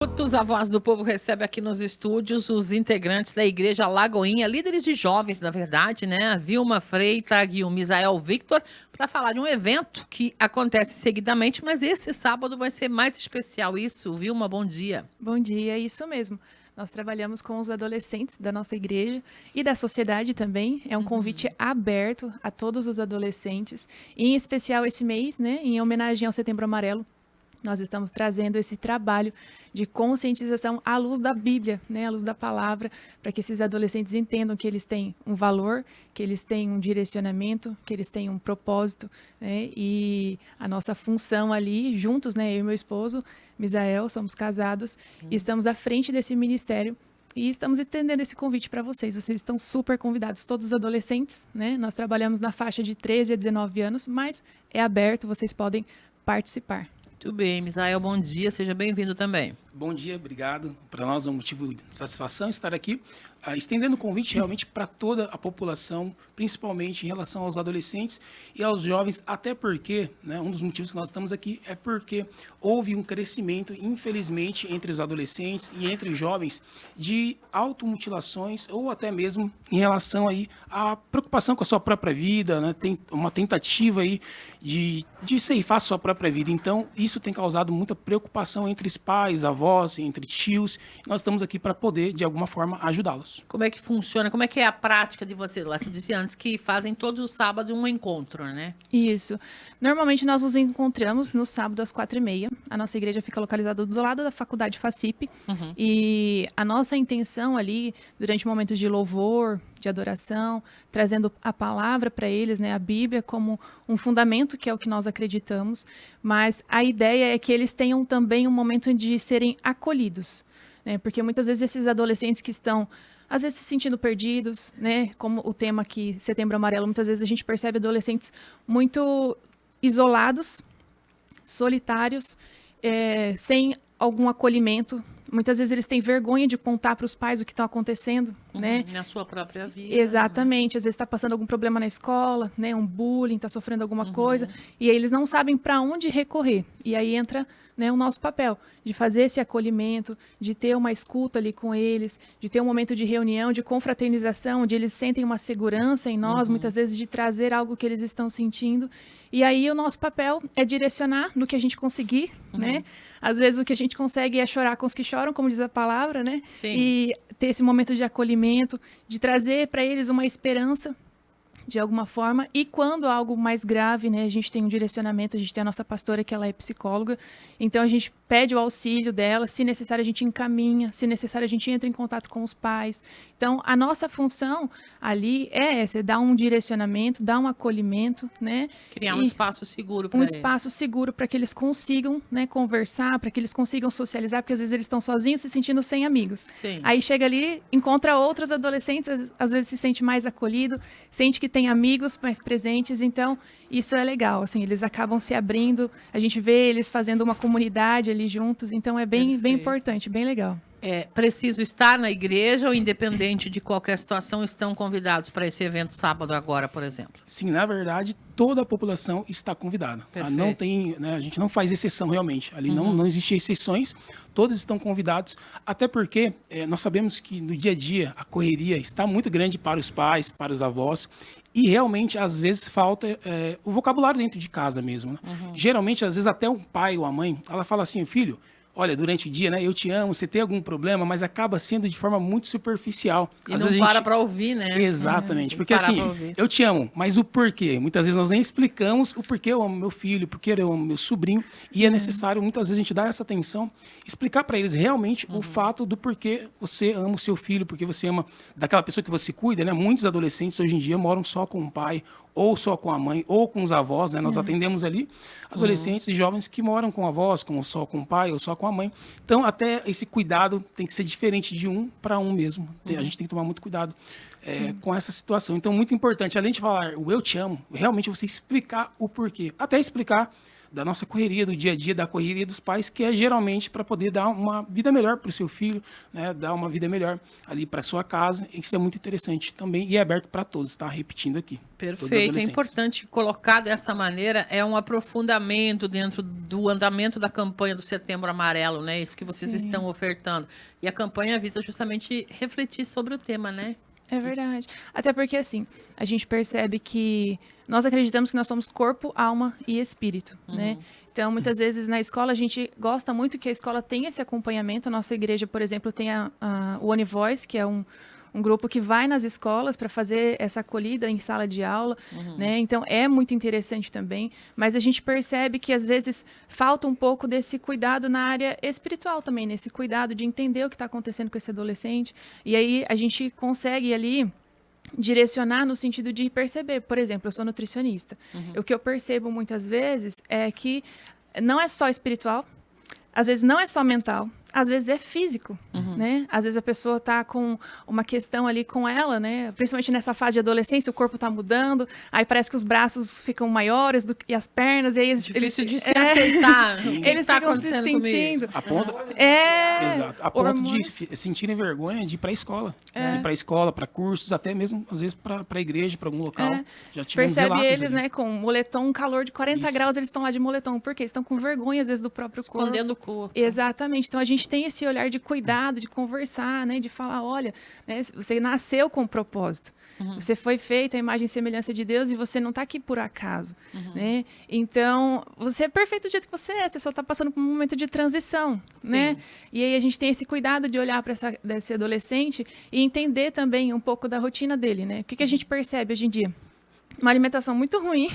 Minutos, a Voz do Povo recebe aqui nos estúdios os integrantes da Igreja Lagoinha, líderes de jovens, na verdade, né? A Vilma Freitas e o Misael Victor, para falar de um evento que acontece seguidamente, mas esse sábado vai ser mais especial. Isso, Vilma, bom dia. Bom dia, isso mesmo. Nós trabalhamos com os adolescentes da nossa igreja e da sociedade também. É um convite aberto a todos os adolescentes, e em especial esse mês, né, em homenagem ao Setembro Amarelo. Nós estamos trazendo esse trabalho de conscientização à luz da Bíblia, né, à luz da palavra, para que esses adolescentes entendam que eles têm um valor, que eles têm um direcionamento, que eles têm um propósito, né, e a nossa função ali, juntos, né, eu e meu esposo, Misael, somos casados, e estamos à frente desse ministério e estamos estendendo esse convite para vocês. Vocês estão super convidados, todos os adolescentes, né? Nós trabalhamos na faixa de 13 a 19 anos, mas é aberto, vocês podem participar. Muito bem, Misael, bom dia, seja bem-vindo também. Bom dia, obrigado. Para nós é um motivo de satisfação estar aqui, estendendo o convite realmente para toda a população, principalmente em relação aos adolescentes e aos jovens, até porque, né, um dos motivos que nós estamos aqui é porque houve um crescimento, infelizmente, entre os adolescentes e entre os jovens de automutilações ou até mesmo em relação aí à preocupação com a sua própria vida, né, tem uma tentativa aí de ceifar a sua própria vida. Então, isso tem causado muita preocupação entre os pais, avós, entre tios. Nós estamos aqui para poder, de alguma forma, ajudá-los. Como é que funciona? Como é que é a prática de vocês? Lá você disse antes que fazem todos os sábados um encontro, né? Isso. Normalmente nós nos encontramos no sábado às 4h30. A nossa igreja fica localizada do lado da faculdade FACIP. E a nossa intenção ali, durante momentos de louvor, de adoração, trazendo a palavra para eles, né, a Bíblia como um fundamento, que é o que nós acreditamos, mas a ideia é que eles tenham também um momento de serem acolhidos, né, porque muitas vezes esses adolescentes que estão, às vezes, se sentindo perdidos, né, como o tema aqui, Setembro Amarelo, muitas vezes a gente percebe adolescentes muito isolados, solitários, sem algum acolhimento. Muitas vezes eles têm vergonha de contar para os pais o que está acontecendo, né? Na sua própria vida. Exatamente. Às vezes está passando algum problema na escola, né? Um bullying, está sofrendo alguma coisa. E aí eles não sabem para onde recorrer. E aí entra, né, o nosso papel de fazer esse acolhimento, de ter uma escuta ali com eles, de ter um momento de reunião, de confraternização, onde eles sentem uma segurança em nós, muitas vezes de trazer algo que eles estão sentindo. E aí o nosso papel é direcionar no que a gente conseguir, né? Às vezes o que a gente consegue é chorar com os que choram, como diz a palavra, né? Sim. E ter esse momento de acolhimento, de trazer para eles uma esperança de alguma forma. E quando há algo mais grave, né, a gente tem um direcionamento, a gente tem a nossa pastora que ela é psicóloga, então a gente pede o auxílio dela, se necessário a gente encaminha, se necessário a gente entra em contato com os pais. Então a nossa função ali é essa, é dar um direcionamento, dar um acolhimento, né? Criar um espaço seguro para um eles. espaço seguro para que eles consigam, né, conversar, para que eles consigam socializar, porque às vezes eles estão sozinhos, se sentindo sem amigos. Sim. Aí chega ali, encontra outros adolescentes, às vezes se sente mais acolhido, sente que tem amigos mais presentes, então isso é legal, assim, eles acabam se abrindo, a gente vê eles fazendo uma comunidade ali juntos, então é bem importante, bem legal. É preciso estar na igreja ou, independente de qualquer situação, estão convidados para esse evento sábado agora, por exemplo? Sim, na verdade, toda a população está convidada. Tá? Não tem, né, a gente não faz exceção realmente. Ali não existe exceções, todos estão convidados, até porque nós sabemos que no dia a dia a correria está muito grande para os pais, para os avós, e realmente, às vezes, falta o vocabulário dentro de casa mesmo. Né? Geralmente, às vezes, até o pai ou a mãe, ela fala assim, filho, olha, durante o dia, né, eu te amo, você tem algum problema, mas acaba sendo de forma muito superficial. E às vezes para ouvir, né? Exatamente, porque assim, eu te amo, mas o porquê? Muitas vezes nós nem explicamos o porquê eu amo meu filho, porquê eu amo meu sobrinho, e é necessário, muitas vezes, a gente dar essa atenção, explicar para eles realmente o fato do porquê você ama o seu filho, porque você ama daquela pessoa que você cuida, né? Muitos adolescentes hoje em dia moram só com o pai, ou só com a mãe, ou com os avós, né? Nós atendemos ali adolescentes e jovens que moram com avós, só com o pai, ou só com a mãe. Então, até esse cuidado tem que ser diferente de um para um mesmo. A gente tem que tomar muito cuidado com essa situação. Então, muito importante, além de falar o eu te amo, realmente você explicar o porquê. Até explicar da nossa correria, do dia a dia, da correria dos pais, que é geralmente para poder dar uma vida melhor para o seu filho, né? Dar uma vida melhor ali para sua casa. Isso é muito interessante também e é aberto para todos, tá? Repetindo aqui. Perfeito. É importante colocar dessa maneira, é um aprofundamento dentro do andamento da campanha do Setembro Amarelo, né? Isso que vocês estão ofertando. E a campanha visa justamente refletir sobre o tema, né? É verdade. Até porque, assim, a gente percebe que nós acreditamos que nós somos corpo, alma e espírito, né? Então, muitas vezes na escola, a gente gosta muito que a escola tenha esse acompanhamento. A nossa igreja, por exemplo, tem o One Voice, que é um grupo que vai nas escolas para fazer essa acolhida em sala de aula, né? Então, é muito interessante também. Mas a gente percebe que, às vezes, falta um pouco desse cuidado na área espiritual também, nesse cuidado de entender o que está acontecendo com esse adolescente. E aí, a gente consegue ali direcionar no sentido de perceber. Por exemplo, eu sou nutricionista. O que eu percebo muitas vezes é que não é só espiritual, às vezes não é só mental, às vezes é físico, né? Às vezes a pessoa está com uma questão ali com ela, né? Principalmente nessa fase de adolescência, o corpo está mudando, aí parece que os braços ficam maiores e as pernas, e aí difícil de se aceitar. Eles tá ficam se sentindo. A ponto, exato, a ponto de sentirem vergonha de ir para a escola. De ir para a escola, para cursos, até mesmo, às vezes, para a igreja, para algum local. Já percebe eles, né, com moletom, um calor de 40 graus, eles estão lá de moletom. Por quê? Eles estão com vergonha, às vezes, do próprio corpo. Escondendo o corpo. Exatamente. Então, a gente tem esse olhar de cuidado, de conversar, né, de falar, olha, né, você nasceu com um propósito. Você foi feito à imagem e semelhança de Deus e você não está aqui por acaso, né? Então, você é perfeito do jeito que você só está passando por um momento de transição, né? E aí a gente tem esse cuidado de olhar para esse adolescente e entender também um pouco da rotina dele, né? O que a gente percebe hoje em dia? Uma alimentação muito ruim.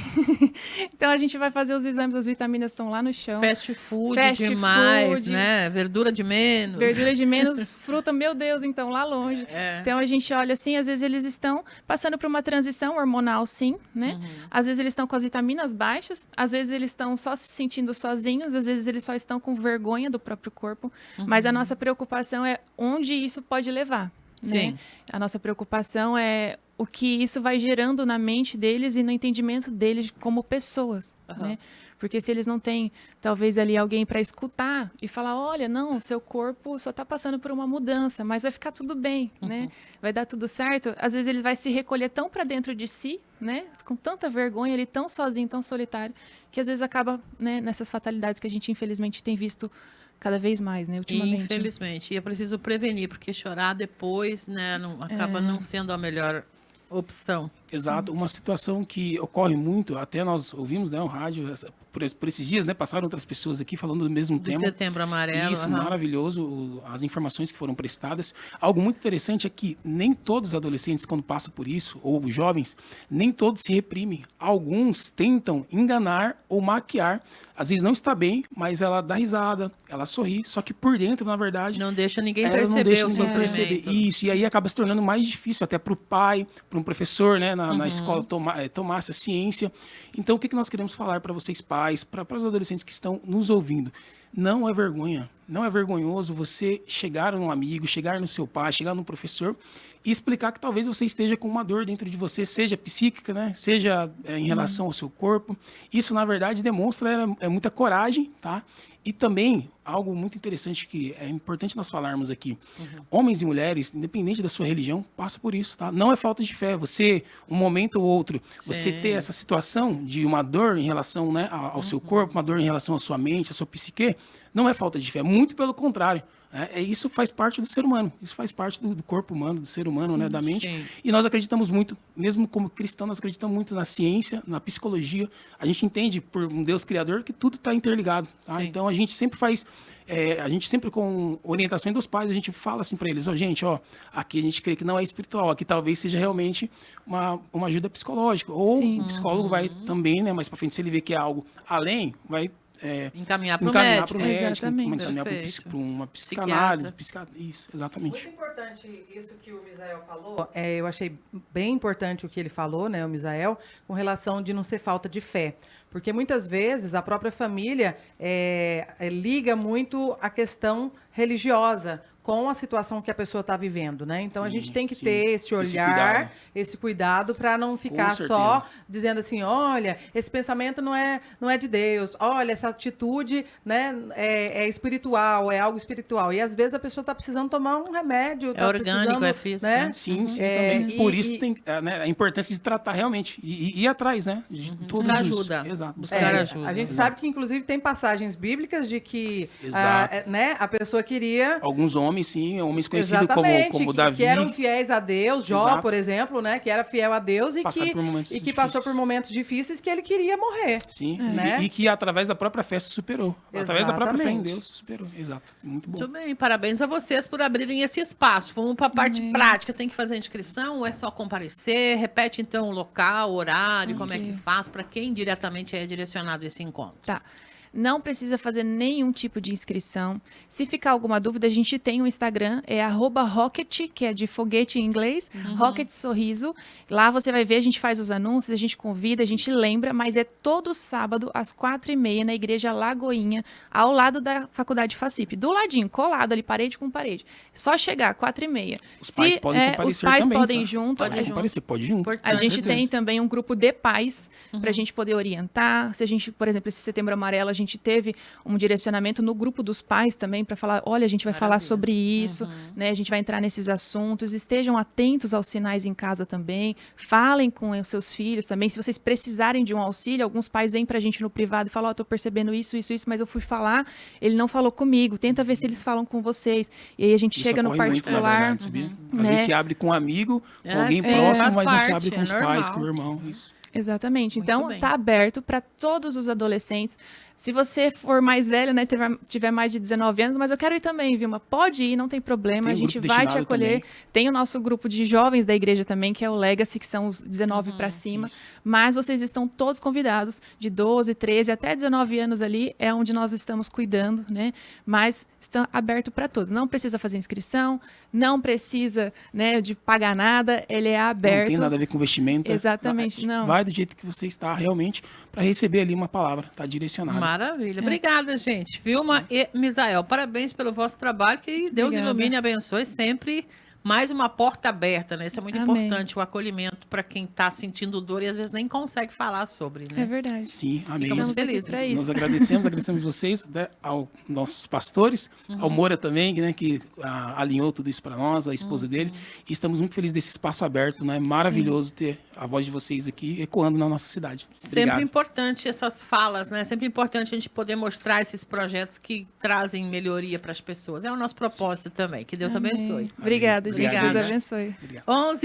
Então, a gente vai fazer os exames, as vitaminas estão lá no chão. Fast food demais, né? Verdura de menos. Verdura de menos, fruta, meu Deus, então, lá longe. Então, a gente olha assim, às vezes eles estão passando por uma transição hormonal, sim, né? Às vezes eles estão com as vitaminas baixas, às vezes eles estão só se sentindo sozinhos, às vezes eles só estão com vergonha do próprio corpo. Mas a nossa preocupação é onde isso pode levar, né? A nossa preocupação é o que isso vai gerando na mente deles e no entendimento deles como pessoas, né? Porque se eles não têm, talvez, ali alguém para escutar e falar, olha, não, seu corpo só está passando por uma mudança, mas vai ficar tudo bem, né? Vai dar tudo certo. Às vezes ele vai se recolher tão para dentro de si, né? Com tanta vergonha, ele tão sozinho, tão solitário, que às vezes acaba, né, nessas fatalidades que a gente, infelizmente, tem visto cada vez mais, né, ultimamente. Infelizmente. E é preciso prevenir, porque chorar depois, né, acaba não sendo a melhor opção. Exato, uma situação que ocorre muito, até nós ouvimos, né, o rádio, por esses dias, né, passaram outras pessoas aqui falando do mesmo tema. Setembro Amarelo. Isso, maravilhoso, as informações que foram prestadas. Algo muito interessante é que nem todos os adolescentes, quando passam por isso, ou os jovens, nem todos se reprimem. Alguns tentam enganar ou maquiar. Às vezes não está bem, mas ela dá risada, ela sorri, só que por dentro, na verdade... Não deixa ninguém perceber o sofrimento. Isso, e aí acaba se tornando mais difícil, até para o pai, para um professor, né, na escola tomar essa ciência. Então, o que nós queremos falar para vocês, pais, para os adolescentes que estão nos ouvindo? Não é vergonha, não é vergonhoso você chegar num amigo, chegar no seu pai, chegar no professor e explicar que talvez você esteja com uma dor dentro de você, seja psíquica, né? Seja em relação ao seu corpo. Isso, na verdade, demonstra muita coragem, tá? E também, algo muito interessante que é importante nós falarmos aqui. Homens e mulheres, independente da sua religião, passam por isso, tá? Não é falta de fé. Você, um momento ou outro, você ter essa situação de uma dor em relação, né, ao seu corpo, uma dor em relação à sua mente, à sua psique, não é falta de fé. Muito pelo contrário. Isso faz parte do ser humano, isso faz parte do corpo humano, do ser humano, né, da mente. E nós acreditamos muito, mesmo como cristãos, nós acreditamos muito na ciência, na psicologia. A gente entende, por um Deus criador, que tudo está interligado. Tá? Então, a gente sempre faz, com orientações dos pais, a gente fala assim para eles, gente, aqui a gente crê que não é espiritual, aqui talvez seja realmente uma ajuda psicológica. Ou um psicólogo vai também, né, mais para frente, se ele vê que é algo além, vai... encaminhar para o médico. Exatamente. Encaminhar para uma psicanálise. Isso, exatamente. Muito importante isso que o Misael falou. Eu achei bem importante o que ele falou, né, o Misael, com relação de não ser falta de fé. Porque muitas vezes a própria família liga muito a questão religiosa com a situação que a pessoa está vivendo, né? Então a Sim, gente tem que sim. ter esse olhar, esse cuidado para não ficar certeza. só dizendo assim, olha, esse pensamento não é de Deus, olha, essa atitude, né, é espiritual, é algo espiritual. E às vezes a pessoa está precisando tomar um remédio, tá orgânico, precisando, é físico, né? né? Sim, sim, É, também. Por isso tem né, a importância de tratar realmente e ir atrás, né? De todos Buscar os- ajuda. Exato. Buscar É, ajuda. a gente sabe que, inclusive, tem passagens bíblicas de que Exato. né, a pessoa queria... Alguns homens, sim, homens conhecidos Exatamente, como que Davi. eram fiéis a Deus, Jó, Exato. por exemplo, né, que era fiel a Deus e Passaram que, por momentos e que passou difíceis. por momentos difíceis que ele queria morrer. Sim, Né? e que através da própria fé se superou. Através da própria fé em Exatamente. Deus se superou. Exato. Muito bom. Muito bem, parabéns a vocês por abrirem esse espaço. Vamos para a parte prática. Tem que fazer a inscrição ou é só comparecer? Repete então o local, o horário, como é que faz, para quem diretamente é direcionado esse encontro. Tá. Não precisa fazer nenhum tipo de inscrição. Se ficar alguma dúvida, a gente tem um Instagram, é @rocket, que é de foguete em inglês, Rocket Sorriso. Lá você vai ver, a gente faz os anúncios, a gente convida, a gente lembra, mas é todo sábado, às 4h30, na Igreja Lagoinha, ao lado da Faculdade Facip. Do ladinho, colado ali, parede com parede. Só chegar, 4h30. Os pais podem comparecer os pais também, podem tá? ir junto. Pode comparecer, pode ir junto. Importante. A com gente certeza. tem também um grupo de pais para a gente poder orientar. Se a gente, por exemplo, esse Setembro Amarelo, a gente teve um direcionamento no grupo dos pais também para falar, olha, a gente vai falar sobre isso, né? A gente vai entrar nesses assuntos. Estejam atentos aos sinais em casa também. Falem com os seus filhos também. Se vocês precisarem de um auxílio, alguns pais vêm para a gente no privado e falam, tô percebendo isso, mas eu fui falar, ele não falou comigo. Tenta ver se eles falam com vocês. E aí a gente Isso chega no ocorre muito, na particular. verdade, sabia? Às né? vezes se abre com um amigo, com alguém sim, próximo, faz mas não se parte, abre com os é pais, normal. com o irmão. Isso. Exatamente. Muito Então, bem. está aberto para todos os adolescentes. Se você for mais velho, né, tiver mais de 19 anos, mas eu quero ir também, Vilma, pode ir, não tem problema, Tem a um gente grupo vai te destinado acolher. também. Tem o nosso grupo de jovens da igreja também, que é o Legacy, que são os 19 para cima, mas vocês estão todos convidados, de 12, 13 até 19 anos ali, é onde nós estamos cuidando, né? Mas está aberto para todos. Não precisa fazer inscrição, não precisa, né, de pagar nada, ele é aberto. Não tem nada a ver com vestimenta. Exatamente, não. Vai do jeito que você está realmente para receber ali uma palavra, tá direcionado. Maravilha. Obrigada, gente. Vilma e Misael, parabéns pelo vosso trabalho. Que Deus Obrigada. ilumine e abençoe sempre. Mais uma porta aberta, né? Isso é muito Amém. importante, o acolhimento para quem está sentindo dor e às vezes nem consegue falar sobre, né? É verdade. Sim, amém. Ficamos Estamos aqui felizes. para Nós isso. agradecemos vocês, né, aos nossos pastores, ao Moura também, né, que alinhou tudo isso para nós, a esposa dele. E estamos muito felizes desse espaço aberto, né? Maravilhoso ter a voz de vocês aqui ecoando na nossa cidade. Sempre Obrigado. importante essas falas, né? Sempre importante a gente poder mostrar esses projetos que trazem melhoria para as pessoas. É o nosso propósito também. Que Deus Amém. abençoe. Obrigada, gente. Obrigado. Deus abençoe. Obrigado. 11